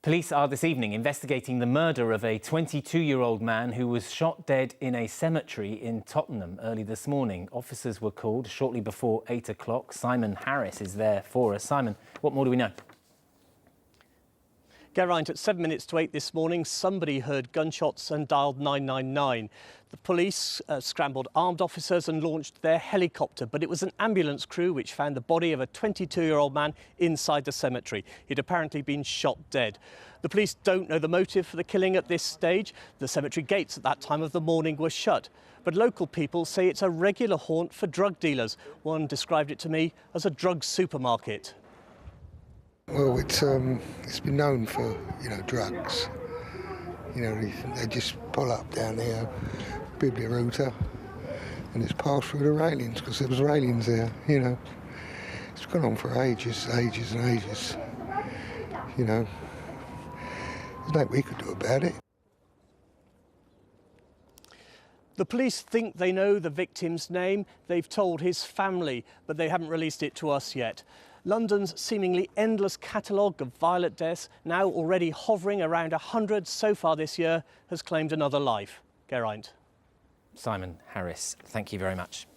Police are this evening investigating the murder of a 22-year-old man who was shot dead in a cemetery in Tottenham early this morning. Officers were called shortly before 8 o'clock. Simon Harris is there for us. Simon, what more do we know? Geraint, at 7 minutes to 8 this morning, somebody heard gunshots and dialled 999. The police scrambled armed officers and launched their helicopter, but it was an ambulance crew which found the body of a 22-year-old man inside the cemetery. He'd apparently been shot dead. The police don't know the motive for the killing at this stage. The cemetery gates at that time of the morning were shut. But local people say it's a regular haunt for drug dealers. One described it to me as a drug supermarket. Well, it's been known for, drugs. They just pull up down here, Biblioruta, and it's passed through the railings because there was railings there, It's gone on for ages and ages. There's nothing we could do about it. The police think they know the victim's name. They've told his family, but they haven't released it to us yet. London's seemingly endless catalogue of violent deaths, now already hovering around 100 so far this year, has claimed another life. Geraint. Simon Harris, thank you very much.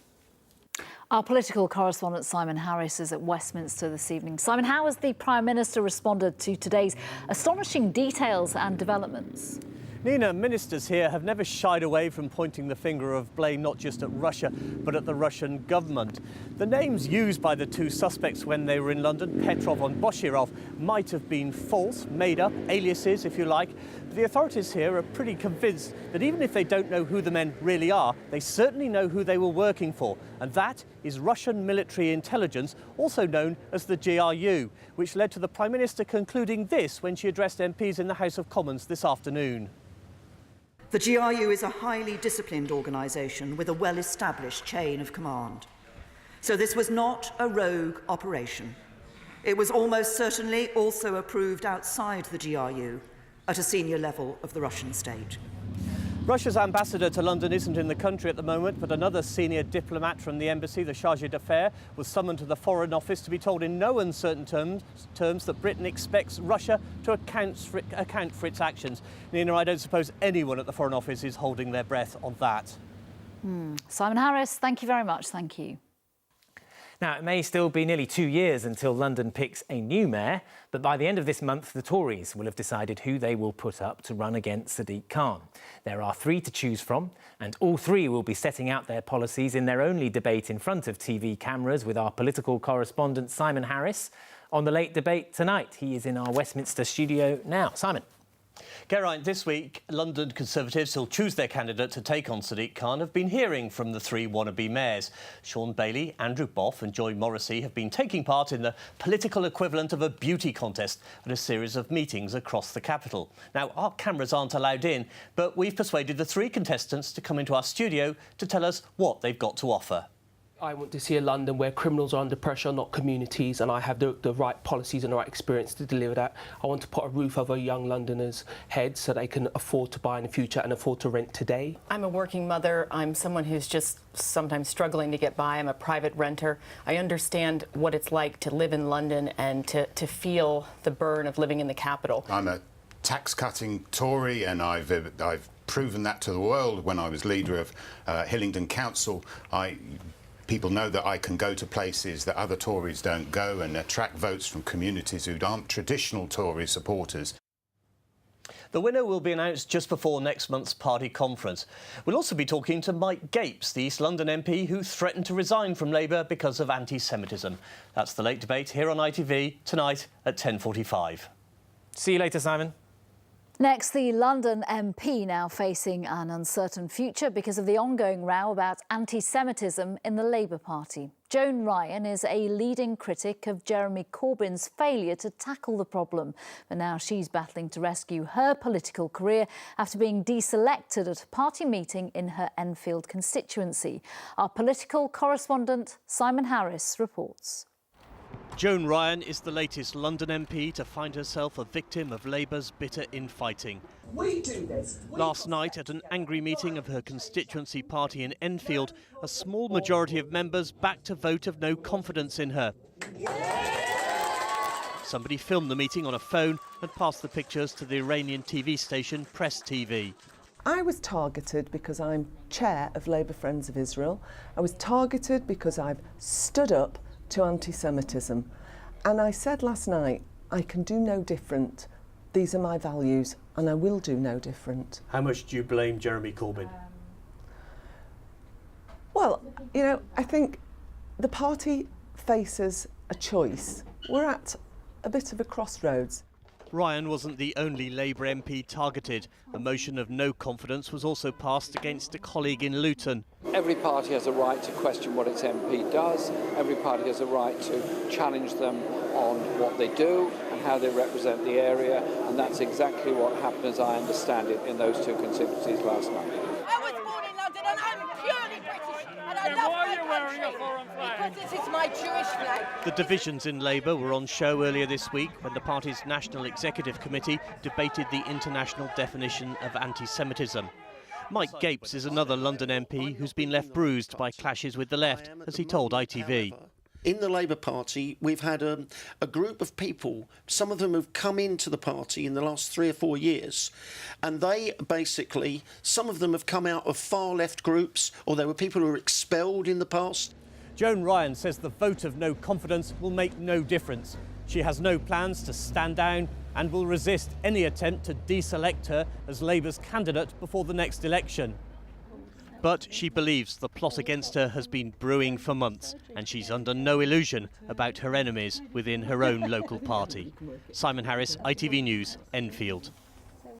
Our political correspondent Simon Harris is at Westminster this evening. Simon, how has the Prime Minister responded to today's astonishing details and developments? Nina, ministers here have never shied away from pointing the finger of blame not just at Russia, but at the Russian government. The names used by the two suspects when they were in London, Petrov and Boshirov, might have been false, made up, aliases, if you like. The authorities here are pretty convinced that even if they don't know who the men really are, they certainly know who they were working for. And that is Russian military intelligence, also known as the GRU, which led to the Prime Minister concluding this when she addressed MPs in the House of Commons this afternoon. The GRU is a highly disciplined organisation with a well-established chain of command. So this was not a rogue operation. It was almost certainly also approved outside the GRU at a senior level of the Russian state. Russia's ambassador to London isn't in the country at the moment, but another senior diplomat from the embassy, the chargé d'affaires, was summoned to the Foreign Office to be told in no uncertain terms that Britain expects Russia to account for its actions. Nina, I don't suppose anyone at the Foreign Office is holding their breath on that. Simon Harris, thank you very much. Thank you. Now, it may still be nearly 2 years until London picks a new mayor, but by the end of this month, the Tories will have decided who they will put up to run against Sadiq Khan. There are 3 to choose from, and all 3 will be setting out their policies in their only debate in front of TV cameras with our political correspondent Simon Harris on the Late Debate tonight. He is in our Westminster studio now. Simon. Geraint, this week, London Conservatives who'll choose their candidate to take on Sadiq Khan have been hearing from the 3 wannabe mayors. Sean Bailey, Andrew Boff and Joy Morrissey have been taking part in the political equivalent of a beauty contest at a series of meetings across the capital. Now, our cameras aren't allowed in, but we've persuaded the 3 contestants to come into our studio to tell us what they've got to offer. I want to see a London where criminals are under pressure, not communities, and I have the right policies and the right experience to deliver that. I want to put a roof over young Londoners' heads so they can afford to buy in the future and afford to rent today. I'm a working mother. I'm someone who's just sometimes struggling to get by. I'm a private renter. I understand what it's like to live in London and to feel the burn of living in the capital. I'm a tax-cutting Tory, and I've proven that to the world when I was leader of Hillingdon Council. People know that I can go to places that other Tories don't go and attract votes from communities who aren't traditional Tory supporters. The winner will be announced just before next month's party conference. We'll also be talking to Mike Gapes, the East London MP who threatened to resign from Labour because of anti-Semitism. That's the Late Debate here on ITV tonight at 10:45. See you later, Simon. Next, the London MP now facing an uncertain future because of the ongoing row about anti-Semitism in the Labour Party. Joan Ryan is a leading critic of Jeremy Corbyn's failure to tackle the problem, but now she's battling to rescue her political career after being deselected at a party meeting in her Enfield constituency. Our political correspondent Simon Harris reports. Joan Ryan is the latest London MP to find herself a victim of Labour's bitter infighting. We do this. Last night, at an angry meeting of her constituency party in Enfield, a small majority of members backed a vote of no confidence in her. Somebody filmed the meeting on a phone and passed the pictures to the Iranian TV station Press TV. I was targeted because I'm chair of Labour Friends of Israel. I was targeted because I've stood up to anti-Semitism. And I said last night, I can do no different. These are my values and I will do no different. How much do you blame Jeremy Corbyn? Well, you know, I think the party faces a choice. We're at a bit of a crossroads. Ryan wasn't the only Labour MP targeted. A motion of no confidence was also passed against a colleague in Luton. Every party has a right to question what its MP does. Every party has a right to challenge them on what they do and how they represent the area. And that's exactly what happened, as I understand it, in those two constituencies last night. I was born in London and I'm purely British and I love my country because this is my Jewish flag. The divisions in Labour were on show earlier this week when the party's National Executive Committee debated the international definition of anti-Semitism. Mike Gapes is another London MP who's been left bruised by clashes with the left, as he told ITV. In the Labour Party, we've had a group of people, some of them have come into the party in the last 3 or 4 years, and they basically, some of them have come out of far left groups, or there were people who were expelled in the past. Joan Ryan says the vote of no confidence will make no difference. She has no plans to stand down and will resist any attempt to deselect her as Labour's candidate before the next election. But she believes the plot against her has been brewing for months and she's under no illusion about her enemies within her own local party. Simon Harris, ITV News, Enfield.